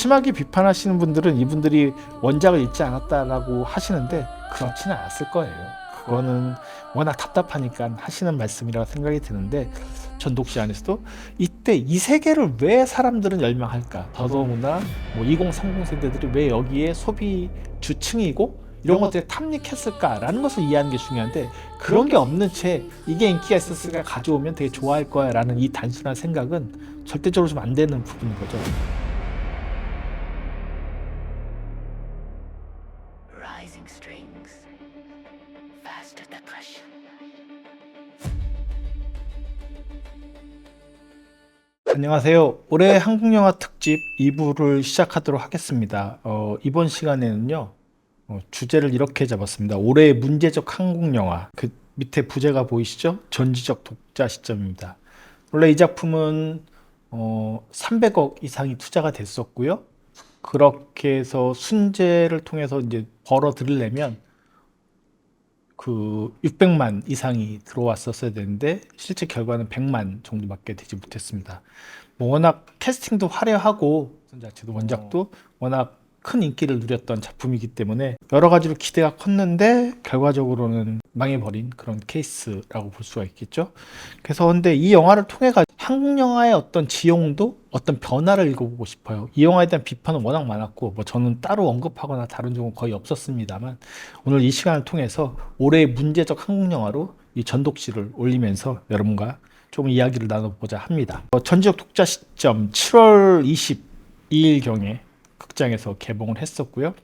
심하게 비판하시는 분들은 이분들이 원작을 읽지 않았다라고 하시는데 그렇지는 않았을 거예요. 그거는 워낙 답답하니까 하시는 말씀이라고 생각이 드는데, 전독시 안에서도 이때 이 세계를 왜 사람들은 열망할까, 더더구나 뭐 2030 세대들이 왜 여기에 소비 주층이고 이런 것들에 탐닉했을까라는 것을 이해하는 게 중요한데, 그런 게 없는 채 이게 인기가 있었으니까 가져오면 되게 좋아할 거야 라는 이 단순한 생각은 절대적으로 좀 안 되는 부분인 거죠. Rising strings, faster the pressure. 안녕하세요. 올해 한국영화 특집 2부를 시작하도록 하겠습니다. 이번 시간에는요, 주제를 이렇게 잡았습니다. 올해의 문제적 한국영화. 그 밑에 부제가 보이시죠? 전지적 독자 시점입니다. 원래 이 작품은 300억 이상이 투자가 됐었고요. 그렇게 해서 순제를 통해서 이제 벌어들이려면 그 600만 이상이 들어왔었어야 되는데 실제 결과는 100만 정도밖에 되지 못했습니다. 뭐 워낙 캐스팅도 화려하고 자체도 원작도 워낙 큰 인기를 누렸던 작품이기 때문에 여러 가지로 기대가 컸는데 결과적으로는 망해버린 그런 케이스라고 볼 수가 있겠죠. 그래서 근데 이 영화를 통해 한국 영화의 어떤 지형도 어떤 변화를 읽어보고 싶어요. 이 영화에 대한 비판은 워낙 많았고 뭐 저는 따로 언급하거나 다른 적은 거의 없었습니다만, 오늘 이 시간을 통해서 올해의 문제적 한국 영화로 이 전독시를 올리면서 여러분과 좀 이야기를 나눠보자 합니다. 전지적 독자 시점 7월 22일경에 극장에서 개봉을 했었고요.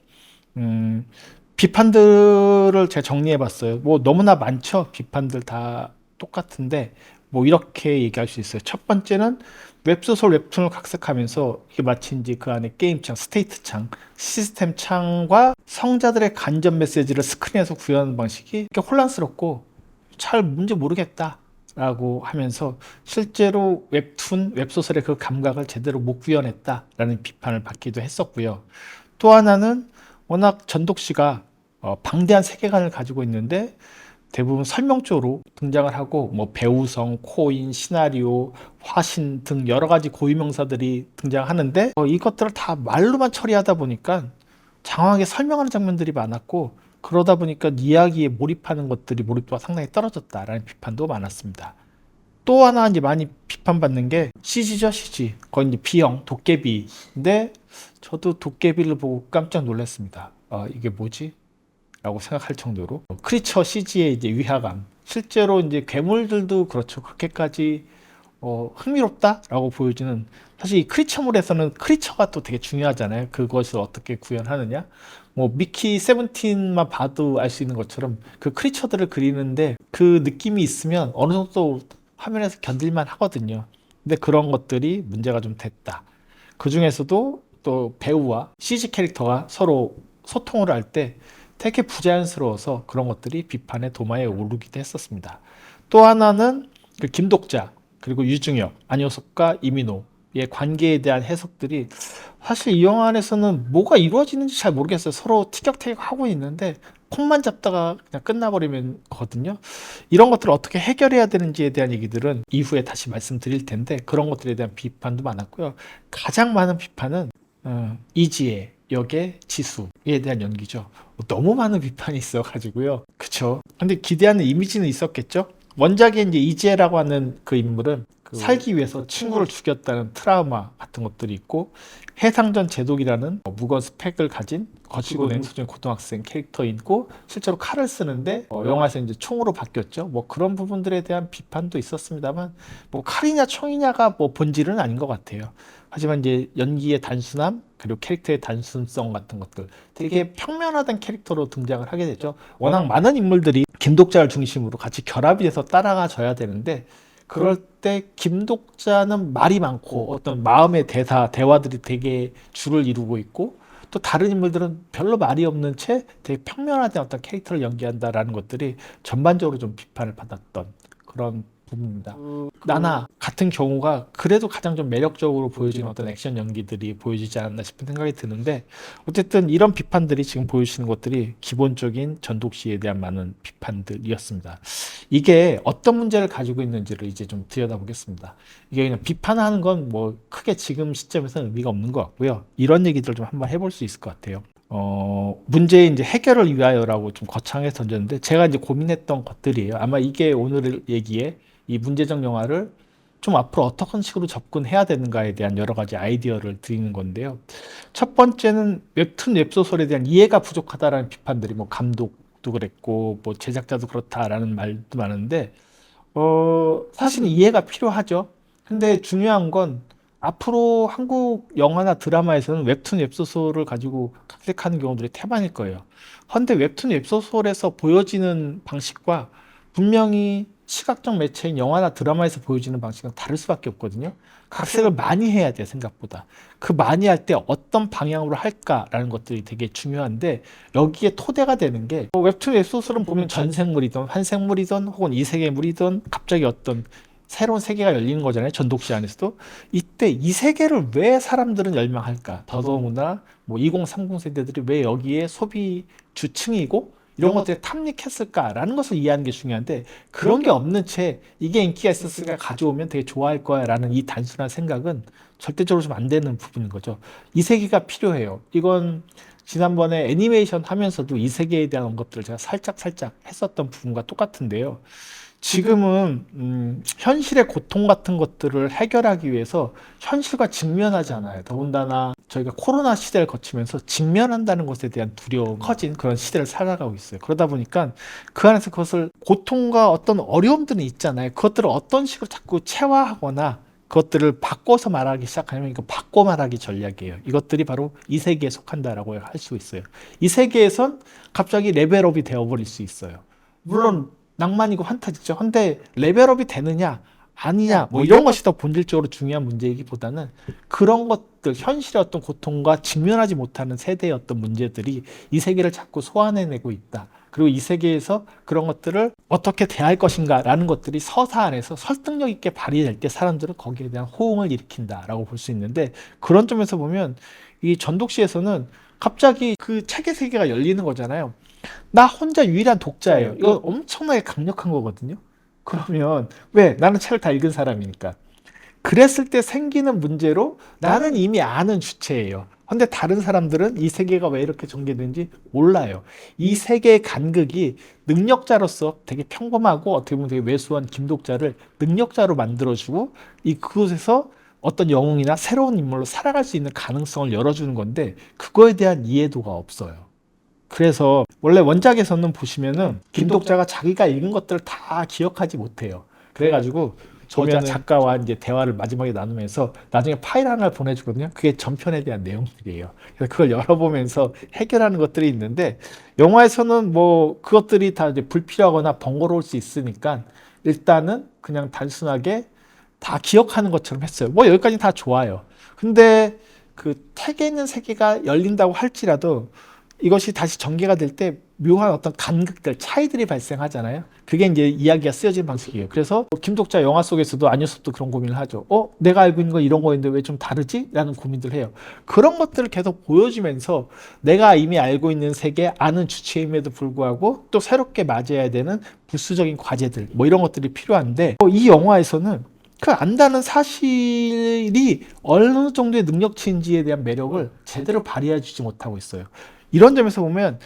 비판들을 제가 정리해봤어요. 뭐 너무나 많죠. 비판들 다 똑같은데 뭐 이렇게 얘기할 수 있어요. 첫 번째는 웹소설 웹툰을 각색하면서 이게 마치 이제 그 안에 게임창, 스테이트 창, 시스템 창과 성자들의 간접 메시지를 스크린에서 구현하는 방식이 이렇게 혼란스럽고 잘 뭔지 모르겠다 라고 하면서 실제로 웹툰, 웹소설의 그 감각을 제대로 못 구현했다라는 비판을 받기도 했었고요. 또 하나는 워낙 전독시가 방대한 세계관을 가지고 있는데 대부분 설명조로 등장을 하고 뭐 배우성, 코인, 시나리오, 화신 등 여러 가지 고유명사들이 등장하는데 이것들을 다 말로만 처리하다 보니까 장황하게 설명하는 장면들이 많았고, 그러다 보니까 이야기에 몰입하는 것들이 몰입도가 상당히 떨어졌다라는 비판도 많았습니다. 또 하나 이제 많이 비판받는 게 CG죠, CG. 거의 이제 B형 도깨비인데 저도 도깨비를 보고 깜짝 놀랐습니다. 이게 뭐지? 라고 생각할 정도로 크리처 CG의 이제 위화감. 실제로 이제 괴물들도 그렇죠. 그렇게까지 흥미롭다라고 보여지는, 사실 이 크리처물에서는 크리처가 또 되게 중요하잖아요. 그것을 어떻게 구현하느냐. 뭐 미키 세븐틴만 봐도 알 수 있는 것처럼 그 크리처들을 그리는데 그 느낌이 있으면 어느 정도 화면에서 견딜만 하거든요. 근데 그런 것들이 문제가 좀 됐다. 그 중에서도 또 배우와 CG 캐릭터가 서로 소통을 할 때 되게 부자연스러워서 그런 것들이 비판의 도마에 오르기도 했었습니다. 또 하나는 그 김독자 그리고 유중혁, 안효석과 이민호의 관계에 대한 해석들이 사실 이 영화 안에서는 뭐가 이루어지는지 잘 모르겠어요. 서로 티격태격하고 있는데 콩만 잡다가 그냥 끝나버리면 거든요. 이런 것들을 어떻게 해결해야 되는지에 대한 얘기들은 이후에 다시 말씀드릴 텐데, 그런 것들에 대한 비판도 많았고요. 가장 많은 비판은 이지혜 역의 지수에 대한 연기죠. 너무 많은 비판이 있어가지고요. 그쵸? 근데 기대하는 이미지는 있었겠죠? 원작에 이제 이지혜라고 하는 그 인물은 살기 위해서 친구를 죽였다는 트라우마 같은 것들이 있고, 해상전 제독이라는 무거운 스펙을 가진 거치고 냉소적인 고등학생 캐릭터이고, 실제로 칼을 쓰는데 영화에서 이제 총으로 바뀌었죠. 뭐 그런 부분들에 대한 비판도 있었습니다만, 뭐 칼이냐 총이냐가 뭐 본질은 아닌 것 같아요. 하지만 이제 연기의 단순함 그리고 캐릭터의 단순성 같은 것들, 되게 평면화된 캐릭터로 등장을 하게 되죠. 워낙 많은 인물들이 김독자를 중심으로 같이 결합이 돼서 따라가줘야 되는데, 그럴 때 김독자는 말이 많고 어떤 마음의 대화들이 되게 줄을 이루고 있고, 또 다른 인물들은 별로 말이 없는 채 되게 평면화된 어떤 캐릭터를 연기한다라는 것들이 전반적으로 좀 비판을 받았던 그런 부분입니다. 나나 같은 경우가 그래도 가장 좀 매력적으로 보여지는 어떤 액션 연기들이 보여지지 않았나 싶은 생각이 드는데, 어쨌든 이런 비판들이 지금 보여주시는 것들이 기본적인 전독시에 대한 많은 비판들이었습니다. 이게 어떤 문제를 가지고 있는지를 이제 좀 들여다보겠습니다. 이게 그냥 비판하는 건 뭐 크게 지금 시점에서는 의미가 없는 것 같고요. 이런 얘기들을 좀 한번 해볼 수 있을 것 같아요. 문제의 이제 해결을 위하여라고 좀 거창하게 던졌는데, 제가 이제 고민했던 것들이에요. 아마 이게 오늘 얘기에 이 문제적 영화를 좀 앞으로 어떤 식으로 접근해야 되는가에 대한 여러 가지 아이디어를 드리는 건데요. 첫 번째는 웹툰 웹소설에 대한 이해가 부족하다라는 비판들이, 뭐 감독도 그랬고 뭐 제작자도 그렇다라는 말도 많은데, 사실은 이해가 필요하죠. 근데 중요한 건 앞으로 한국 영화나 드라마에서는 웹툰 웹소설을 가지고 각색하는 경우들이 태반일 거예요. 그런데 웹툰 웹소설에서 보여지는 방식과 분명히 시각적 매체인 영화나 드라마에서 보여지는 방식은 다를 수밖에 없거든요. 각색을 많이 해야 돼, 생각보다. 그 많이 할 때 어떤 방향으로 할까라는 것들이 되게 중요한데, 여기에 토대가 되는 게, 웹툰 웹소설은 보면 전생물이든 환생물이든 혹은 이세계물이든 갑자기 어떤 새로운 세계가 열리는 거잖아요. 전독시 안에서도. 이때 이 세계를 왜 사람들은 열망할까? 더더구나 뭐 2030 세대들이 왜 여기에 소비 주층이고 이런 것들에 탐닉했을까라는 것을 이해하는 게 중요한데, 그런 게 없는 채 이게 인기가 있었으니까 가져오면 되게 좋아할 거야 라는 이 단순한 생각은 절대적으로 좀 안 되는 부분인 거죠. 이 세계가 필요해요. 이건 지난번에 애니메이션 하면서도 이 세계에 대한 언급들을 제가 살짝 했었던 부분과 똑같은데요. 지금은 현실의 고통 같은 것들을 해결하기 위해서 현실과 직면하지 않아요. 더군다나 저희가 코로나 시대를 거치면서 직면한다는 것에 대한 두려움이 커진 그런 시대를 살아가고 있어요. 그러다 보니까 그 안에서 그것을, 고통과 어떤 어려움들은 있잖아요. 그것들을 어떤 식으로 자꾸 체화하거나 그것들을 바꿔서 말하기 시작하면 이거 바꿔 말하기 전략이에요. 이것들이 바로 이 세계에 속한다라고 할 수 있어요. 이 세계에선 갑자기 레벨업이 되어버릴 수 있어요. 물론 낭만이고 환타지죠. 근데 레벨업이 되느냐 아니냐 뭐 이런 것이 더 본질적으로 중요한 문제이기보다는, 그런 것들, 현실의 어떤 고통과 직면하지 못하는 세대의 어떤 문제들이 이 세계를 자꾸 소환해내고 있다. 그리고 이 세계에서 그런 것들을 어떻게 대할 것인가라는 것들이 서사 안에서 설득력 있게 발휘될 때 사람들은 거기에 대한 호응을 일으킨다라고 볼 수 있는데, 그런 점에서 보면 이 전독시에서는 갑자기 그 책의 세계가 열리는 거잖아요. 나 혼자 유일한 독자예요. 이거 엄청나게 강력한 거거든요. 그러면 왜? 나는 책을 다 읽은 사람이니까. 그랬을 때 생기는 문제로 나는 이미 아는 주체예요. 근데 다른 사람들은 이 세계가 왜 이렇게 전개되는지 몰라요. 이 세계의 간극이 능력자로서 되게 평범하고 어떻게 보면 되게 왜소한 김독자를 능력자로 만들어주고, 이 그곳에서 어떤 영웅이나 새로운 인물로 살아갈 수 있는 가능성을 열어주는 건데, 그거에 대한 이해도가 없어요. 그래서 원래 원작에서는 보시면은 김독자가 자기가 읽은 것들을 다 기억하지 못해요. 그래가지고 저자 작가와 이제 대화를 마지막에 나누면서 나중에 파일 하나를 보내주거든요. 그게 전편에 대한 내용들이에요. 그래서 그걸 열어보면서 해결하는 것들이 있는데, 영화에서는 뭐 그것들이 다 이제 불필요하거나 번거로울 수 있으니까 일단은 그냥 단순하게 다 기억하는 것처럼 했어요. 뭐 여기까지 다 좋아요. 근데 그 책에 있는 세계가 열린다고 할지라도 이것이 다시 전개가 될 때 묘한 어떤 간극들, 차이들이 발생하잖아요. 그게 이제 이야기가 쓰여진 방식이에요. 그래서 김독자 영화 속에서도 안효섭도 그런 고민을 하죠. 내가 알고 있는 건 이런 거였는데 왜 좀 다르지? 라는 고민들을 해요. 그런 것들을 계속 보여주면서 내가 이미 알고 있는 세계, 아는 주체임에도 불구하고 또 새롭게 맞이해야 되는 부수적인 과제들, 뭐 이런 것들이 필요한데, 이 영화에서는 그 안다는 사실이 어느 정도의 능력치인지에 대한 매력을 제대로 발휘해주지 못하고 있어요. 이런 점에서 보면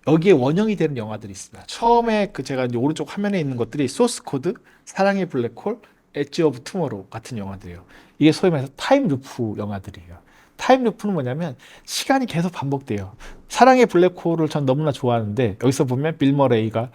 여기에 원형이 되는 영화들이 있습니다. 처음에 그 제가 이제 오른쪽 화면에 있는 것들이 소스 코드, 사랑의 블랙홀, 엣지 오브 투모로우 같은 영화들이에요. 이게 소위 말해서 타임 루프 영화들이에요. 타임 루프는 뭐냐면 시간이 계속 반복돼요. 사랑의 블랙홀을 전 너무나 좋아하는데, 여기서 보면 빌 머레이가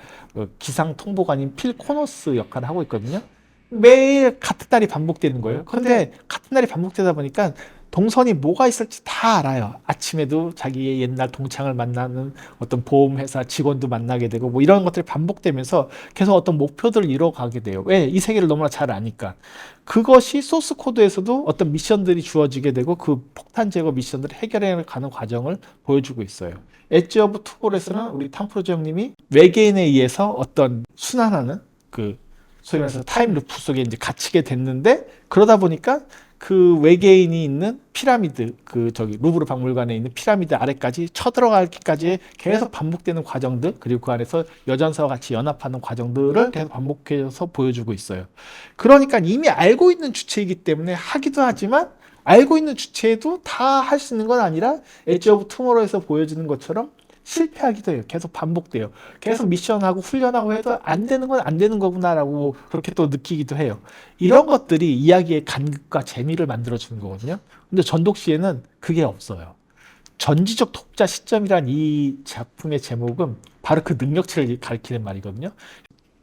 기상 통보관인 필 코너스 역할을 하고 있거든요. 매일 같은 날이 반복되는 거예요. 그런데 같은 날이 반복되다 보니까 동선이 뭐가 있을지 다 알아요. 아침에도 자기의 옛날 동창을 만나는 어떤 보험회사 직원도 만나게 되고, 뭐 이런 것들이 반복되면서 계속 어떤 목표들을 이뤄가게 돼요. 왜? 이 세계를 너무나 잘 아니까. 그것이 소스 코드에서도 어떤 미션들이 주어지게 되고, 그 폭탄 제거 미션들을 해결해 가는 과정을 보여주고 있어요. 엣지 오브 투몰에서는 우리 탐 프로저 형님이 외계인에 의해서 어떤 순환하는 그 소위 말해서 타임루프 속에 이제 갇히게 됐는데 그러다 보니까 그 외계인이 있는 피라미드 그 저기 루브르 박물관에 있는 피라미드 아래까지 쳐들어가기까지 계속 반복되는 과정들 그리고 그 안에서 여전사와 같이 연합하는 과정들을 계속 반복해서 보여주고 있어요. 그러니까 이미 알고 있는 주체이기 때문에 하기도 하지만 알고 있는 주체도 다 할 수 있는 건 아니라 엣지 오브 투모로우에서 보여주는 것처럼 실패하기도 해요. 계속 반복돼요. 계속 미션하고 훈련하고 해도 안 되는 건 안 되는 거구나라고 그렇게 또 느끼기도 해요. 이런 것들이 이야기의 간극과 재미를 만들어주는 거거든요. 근데 전독시에는 그게 없어요. 전지적 독자 시점이란 이 작품의 제목은 바로 그 능력치를 가리키는 말이거든요.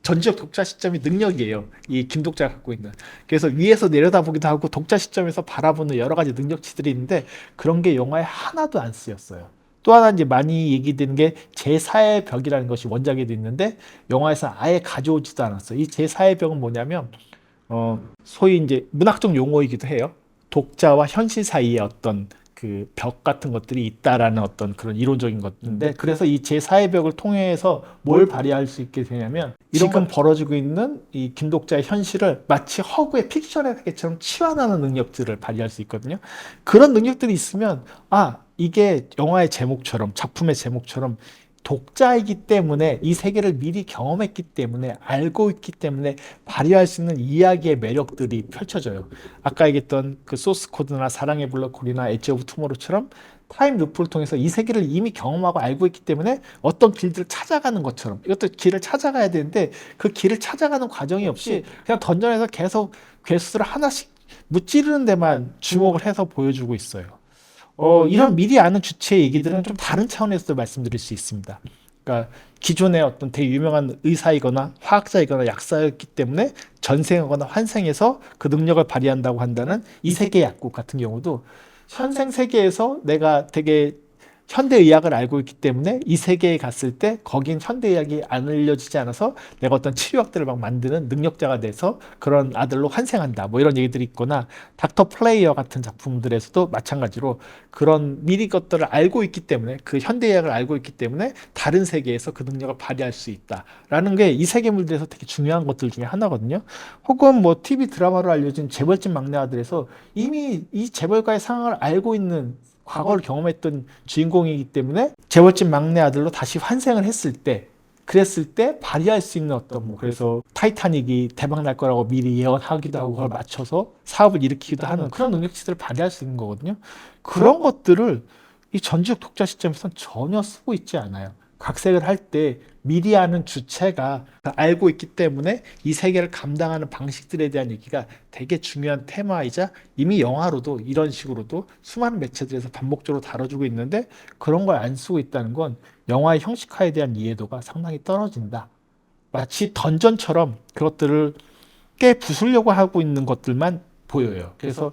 전지적 독자 시점이 능력이에요. 이 김독자가 갖고 있는. 그래서 위에서 내려다보기도 하고 독자 시점에서 바라보는 여러 가지 능력치들이 있는데 그런 게 영화에 하나도 안 쓰였어요. 또 하나 이제 많이 얘기되는 게 제4의 벽이라는 것이 원작에도 있는데 영화에서 아예 가져오지도 않았어요. 이 제4의 벽은 뭐냐면 소위 이제 문학적 용어이기도 해요. 독자와 현실 사이에 어떤 그 벽 같은 것들이 있다라는 어떤 그런 이론적인 것인데 그래서 이 제4의 벽을 통해서 뭘 발휘할 수 있게 되냐면 지금 벌어지고 있는 이 김독자의 현실을 마치 허구의 픽션의 세계처럼 치환하는 능력들을 발휘할 수 있거든요. 그런 능력들이 있으면 아 이게 영화의 제목처럼 작품의 제목처럼 독자이기 때문에 이 세계를 미리 경험했기 때문에 알고 있기 때문에 발휘할 수 있는 이야기의 매력들이 펼쳐져요. 아까 얘기했던 그 소스 코드나 사랑의 블랙홀이나 엣지 오브 투모로우처럼 타임 루프를 통해서 이 세계를 이미 경험하고 알고 있기 때문에 어떤 길들을 찾아가는 것처럼 이것도 길을 찾아가야 되는데 그 길을 찾아가는 과정이 없이 그냥 던전에서 계속 괴수를 하나씩 무찌르는 데만 주목을 해서 보여주고 있어요. 이런 미리 아는 주체의 얘기들은 좀 다른 차원에서도 말씀드릴 수 있습니다. 그러니까 기존의 어떤 되게 유명한 의사이거나 화학자이거나 약사였기 때문에 전생하거나 환생해서 그 능력을 발휘한다고 한다는 이 세계 약국 같은 경우도 현생 세계에서 내가 되게 현대의학을 알고 있기 때문에 이 세계에 갔을 때 거긴 현대의학이 안 알려지지 않아서 내가 어떤 치료약들을 막 만드는 능력자가 돼서 그런 아들로 환생한다 뭐 이런 얘기들이 있거나 닥터 플레이어 같은 작품들에서도 마찬가지로 그런 미리 것들을 알고 있기 때문에 그 현대의학을 알고 있기 때문에 다른 세계에서 그 능력을 발휘할 수 있다라는 게 이 세계물들에서 되게 중요한 것들 중에 하나거든요. 혹은 뭐 TV 드라마로 알려진 재벌집 막내 아들에서 이미 이 재벌가의 상황을 알고 있는 과거를 경험했던 주인공이기 때문에 재벌집 막내 아들로 다시 환생을 했을 때 그랬을 때 발휘할 수 있는 어떤 뭐 그래서 타이타닉이 대박 날 거라고 미리 예언하기도 하고 그걸 맞춰서 사업을 일으키기도 하는 그런 능력치들을 발휘할 수 있는 거거든요. 그런 것들을 이 전지적 독자 시점에서는 전혀 쓰고 있지 않아요. 각색을 할 때 미리 아는 주체가 알고 있기 때문에 이 세계를 감당하는 방식들에 대한 얘기가 되게 중요한 테마이자 이미 영화로도 이런 식으로도 수많은 매체들에서 반복적으로 다뤄주고 있는데 그런 걸 안 쓰고 있다는 건 영화의 형식화에 대한 이해도가 상당히 떨어진다. 마치 던전처럼 그것들을 깨 부수려고 하고 있는 것들만 보여요. 그래서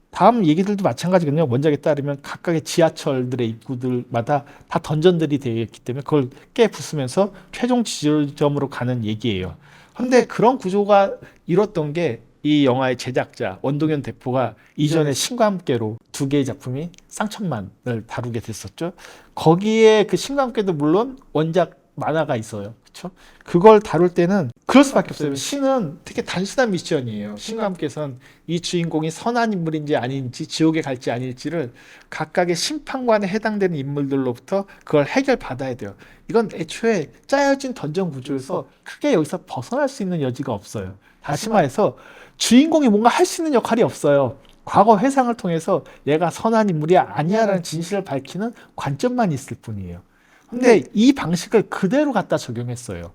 다음 얘기들도 마찬가지거든요. 원작에 따르면 각각의 지하철들의 입구들마다 다 던전들이 되어 있기 때문에 그걸 깨 부수면서 최종 지점으로 가는 얘기예요. 근데 그런 구조가 이뤘던 게 이 영화의 제작자 원동현 대표가 이전에 신과 함께로 두 개의 작품이 쌍천만을 다루게 됐었죠. 거기에 그 신과 함께도 물론 원작 만화가 있어요. 그렇죠? 그걸 다룰 때는 그럴 수밖에 없어요. 신은 되게 단순한 미션이에요. 신과 함께선 이 주인공이 선한 인물인지 아닌지 지옥에 갈지 아닐지를 각각의 심판관에 해당되는 인물들로부터 그걸 해결받아야 돼요. 이건 애초에 짜여진 던전 구조에서 크게 여기서 벗어날 수 있는 여지가 없어요. 다시 말해서 주인공이 뭔가 할 수 있는 역할이 없어요. 과거 회상을 통해서 얘가 선한 인물이 아니야라는 진실을 밝히는 관점만 있을 뿐이에요. 근데 이 방식을 그대로 갖다 적용했어요.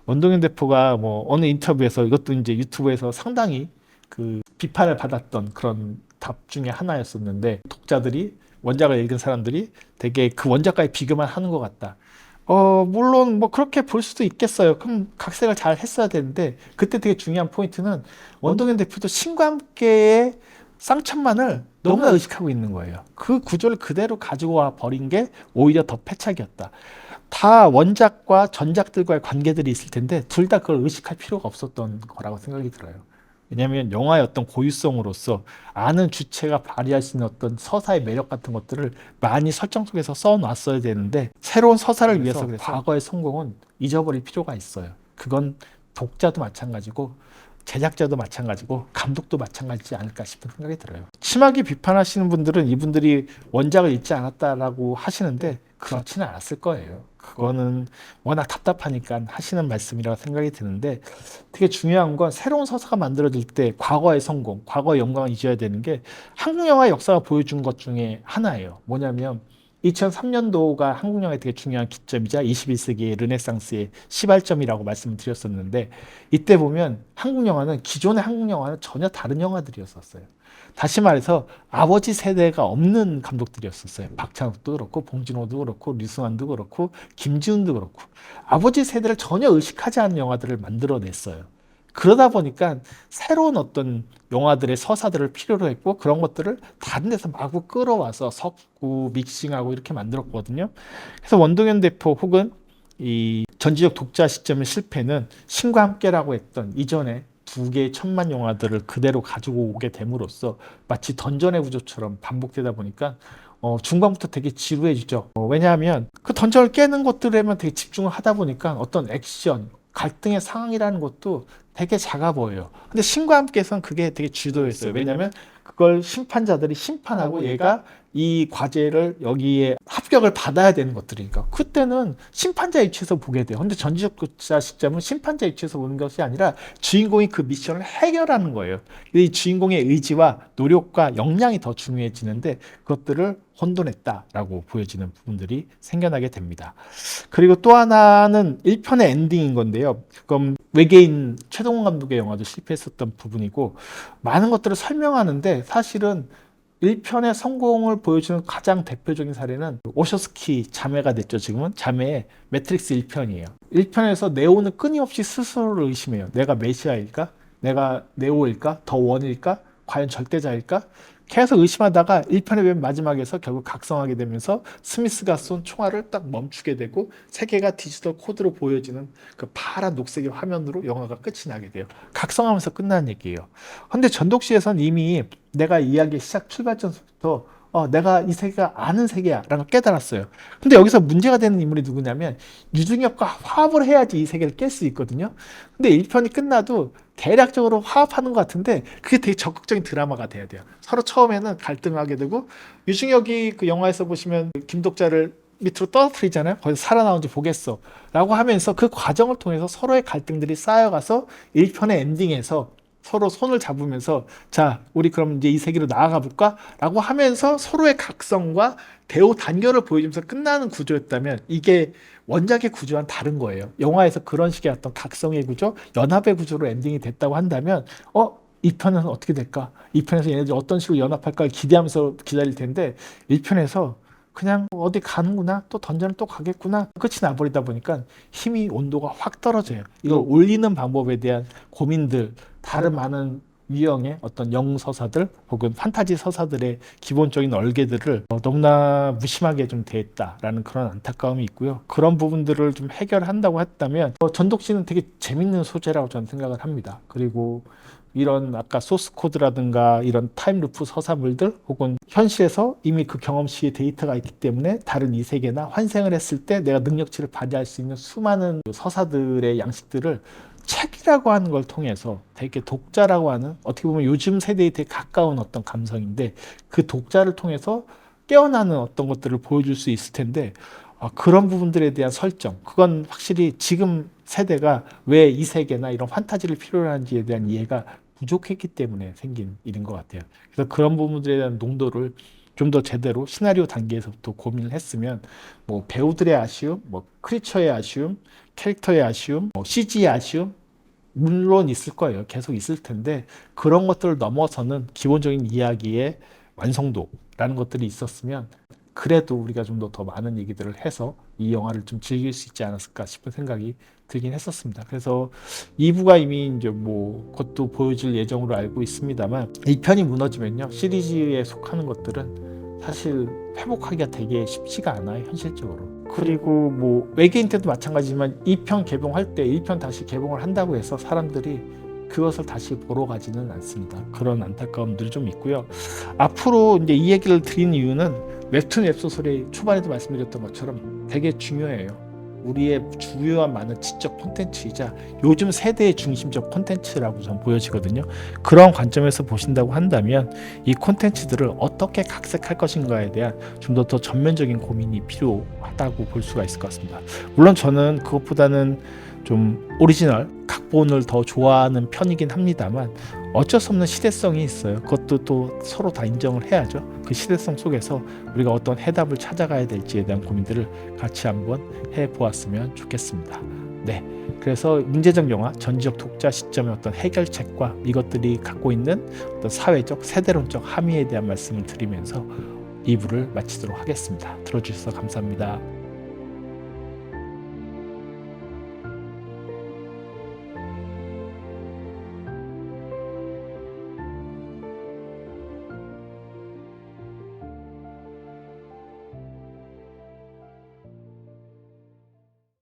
원동현 대표가 뭐 어느 인터뷰에서 이것도 이제 유튜브에서 상당히 그 비판을 받았던 그런 답 중에 하나였었는데 독자들이 원작을 읽은 사람들이 되게 그 원작과의 비교만 하는 것 같다. 물론 뭐 그렇게 볼 수도 있겠어요. 그럼 각색을 잘 했어야 되는데 그때 되게 중요한 포인트는 원동현 대표도 신과 함께의 쌍천만을 너무나 의식하고 있는 거예요. 그 구조를 그대로 가지고 와 버린 게 오히려 더 패착이었다. 다 원작과 전작들과의 관계들이 있을 텐데 둘 다 그걸 의식할 필요가 없었던 거라고 생각이 들어요. 왜냐하면 영화의 어떤 고유성으로서 아는 주체가 발휘할 수 있는 어떤 서사의 매력 같은 것들을 많이 설정 속에서 써놨어야 되는데 새로운 서사를 위해서 과거의 성공은 잊어버릴 필요가 있어요. 그건 독자도 마찬가지고 제작자도 마찬가지고 감독도 마찬가지지 않을까 싶은 생각이 들어요. 심하게 비판하시는 분들은 이분들이 원작을 읽지 않았다라고 하시는데 그렇지는 않았을 거예요. 그거는 워낙 답답하니까 하시는 말씀이라고 생각이 드는데, 되게 중요한 건 새로운 서사가 만들어질 때 과거의 성공, 과거의 영광을 잊어야 되는 게 한국 영화 역사가 보여준 것 중에 하나예요. 뭐냐면 2003년도가 한국 영화의 되게 중요한 기점이자 21세기의 르네상스의 시발점이라고 말씀을 드렸었는데, 이때 보면 한국 영화는 기존의 한국 영화는 전혀 다른 영화들이었었어요. 다시 말해서 아버지 세대가 없는 감독들이었었어요. 박찬욱도 그렇고 봉준호도 그렇고 류승환도 그렇고 김지훈도 그렇고 아버지 세대를 전혀 의식하지 않은 영화들을 만들어냈어요. 그러다 보니까 새로운 어떤 영화들의 서사들을 필요로 했고 그런 것들을 다른 데서 마구 끌어와서 섞고 믹싱하고 이렇게 만들었거든요. 그래서 원동현 대표 혹은 이 전지적 독자 시점의 실패는 신과 함께라고 했던 이전에 두 개의 천만 영화들을 그대로 가지고 오게 됨으로써 마치 던전의 구조처럼 반복되다 보니까 중반부터 되게 지루해지죠. 왜냐하면 그 던전을 깨는 것들에만 되게 집중을 하다 보니까 어떤 액션, 갈등의 상황이라는 것도 되게 작아 보여요. 근데 신과 함께에서는 그게 되게 주도했어요. 왜냐하면 그걸 심판자들이 심판하고 얘가 이 과제를 여기에 합격을 받아야 되는 것들이니까 그때는 심판자 위치에서 보게 돼요. 근데 전지적 독자 시점은 심판자 위치에서 보는 것이 아니라 주인공이 그 미션을 해결하는 거예요. 이 주인공의 의지와 노력과 역량이 더 중요해지는데 그것들을 혼돈했다라고 보여지는 부분들이 생겨나게 됩니다. 그리고 또 하나는 1편의 엔딩인 건데요. 그건 외계인 최동원 감독의 영화도 실패했었던 부분이고, 많은 것들을 설명하는데 사실은 1편의 성공을 보여주는 가장 대표적인 사례는 오셔스키 자매가 됐죠. 지금은 자매의 매트릭스 1편이에요. 1편에서 네오는 끊임없이 스스로를 의심해요. 내가 메시아일까? 내가 네오일까? 더 원일까? 과연 절대자일까? 계속 의심하다가 1편의 맨 마지막에서 결국 각성하게 되면서 스미스가 쏜 총알을 딱 멈추게 되고 세계가 디지털 코드로 보여지는 그 파란 녹색의 화면으로 영화가 끝이 나게 돼요. 각성하면서 끝나는 얘기예요. 근데 전독시에선 이미 내가 이야기 시작 출발점부터 내가 이 세계가 아는 세계야 라는 걸 깨달았어요. 근데 여기서 문제가 되는 인물이 누구냐면 유중혁과 화합을 해야지 이 세계를 깰 수 있거든요. 근데 1편이 끝나도 대략적으로 화합하는 것 같은데 그게 되게 적극적인 드라마가 돼야 돼요. 서로 처음에는 갈등하게 되고, 유중혁이 그 영화에서 보시면 김독자를 밑으로 떨어뜨리잖아요. 거기서 살아나온지 보겠어 라고 하면서 그 과정을 통해서 서로의 갈등들이 쌓여가서 1편의 엔딩에서 서로 손을 잡으면서 자 우리 그럼 이제 이 세계로 나아가 볼까? 라고 하면서 서로의 각성과 대우 단결을 보여주면서 끝나는 구조였다면 이게 원작의 구조와는 다른 거예요. 영화에서 그런 식의 어떤 각성의 구조, 연합의 구조로 엔딩이 됐다고 한다면 2편은 어떻게 될까? 2편에서 얘네들 어떤 식으로 연합할까 기대하면서 기다릴 텐데 1편에서 그냥 어디 가는구나, 또 던전을 또 가겠구나, 끝이 나버리다 보니까 힘이 온도가 확 떨어져요. 이걸 올리는 방법에 대한 고민들, 다른 많은 유형의 어떤 영서사들 혹은 판타지 서사들의 기본적인 얼개들을 너무나 무심하게 좀 대했다라는 그런 안타까움이 있고요. 그런 부분들을 좀 해결한다고 했다면 전독시는 되게 재밌는 소재라고 저는 생각을 합니다. 그리고 이런 아까 소스 코드라든가 이런 타임루프 서사물들 혹은 현실에서 이미 그 경험치의 데이터가 있기 때문에 다른 이세계나 환생을 했을 때 내가 능력치를 발휘할 수 있는 수많은 서사들의 양식들을 책이라고 하는 걸 통해서 되게 독자라고 하는, 어떻게 보면 요즘 세대에 되게 가까운 어떤 감성인데 그 독자를 통해서 깨어나는 어떤 것들을 보여줄 수 있을 텐데 그런 부분들에 대한 설정, 그건 확실히 지금 세대가 왜 이 세계나 이런 판타지를 필요로 하는지에 대한 이해가 부족했기 때문에 생긴 일인 것 같아요. 그래서 그런 부분들에 대한 농도를 좀 더 제대로 시나리오 단계에서부터 고민을 했으면 뭐 배우들의 아쉬움, 뭐 크리처의 아쉬움, 캐릭터의 아쉬움, 뭐 CG의 아쉬움 물론 있을 거예요. 계속 있을 텐데 그런 것들을 넘어서는 기본적인 이야기의 완성도라는 것들이 있었으면 그래도 우리가 좀 더 많은 얘기들을 해서 이 영화를 좀 즐길 수 있지 않았을까 싶은 생각이 들긴 했었습니다. 그래서 2부가 이미 이제 뭐 그것도 보여줄 예정으로 알고 있습니다만 1편이 무너지면요 시리즈에 속하는 것들은 사실 회복하기가 되게 쉽지가 않아요, 현실적으로. 그리고 뭐 외계인 때도 마찬가지지만 2편 개봉할 때 1편 다시 개봉을 한다고 해서 사람들이 그것을 다시 보러 가지는 않습니다. 그런 안타까움들이 좀 있고요. 앞으로 이제 이 얘기를 드린 이유는 웹툰 웹소설이 초반에도 말씀드렸던 것처럼 되게 중요해요. 우리의 주요한 많은 지적 콘텐츠이자 요즘 세대의 중심적 콘텐츠라고 전 보여지거든요. 그런 관점에서 보신다고 한다면 이 콘텐츠들을 어떻게 각색할 것인가에 대한 좀 더 전면적인 고민이 필요하다고 볼 수가 있을 것 같습니다. 물론 저는 그것보다는 좀 오리지널 각본을 더 좋아하는 편이긴 합니다만 어쩔 수 없는 시대성이 있어요. 그것도 또 서로 다 인정을 해야죠. 그 시대성 속에서 우리가 어떤 해답을 찾아가야 될지에 대한 고민들을 같이 한번 해보았으면 좋겠습니다. 네, 그래서 문제적 영화 전지적 독자 시점의 어떤 해결책과 이것들이 갖고 있는 어떤 사회적 세대론적 함의에 대한 말씀을 드리면서 2부를 마치도록 하겠습니다. 들어주셔서 감사합니다.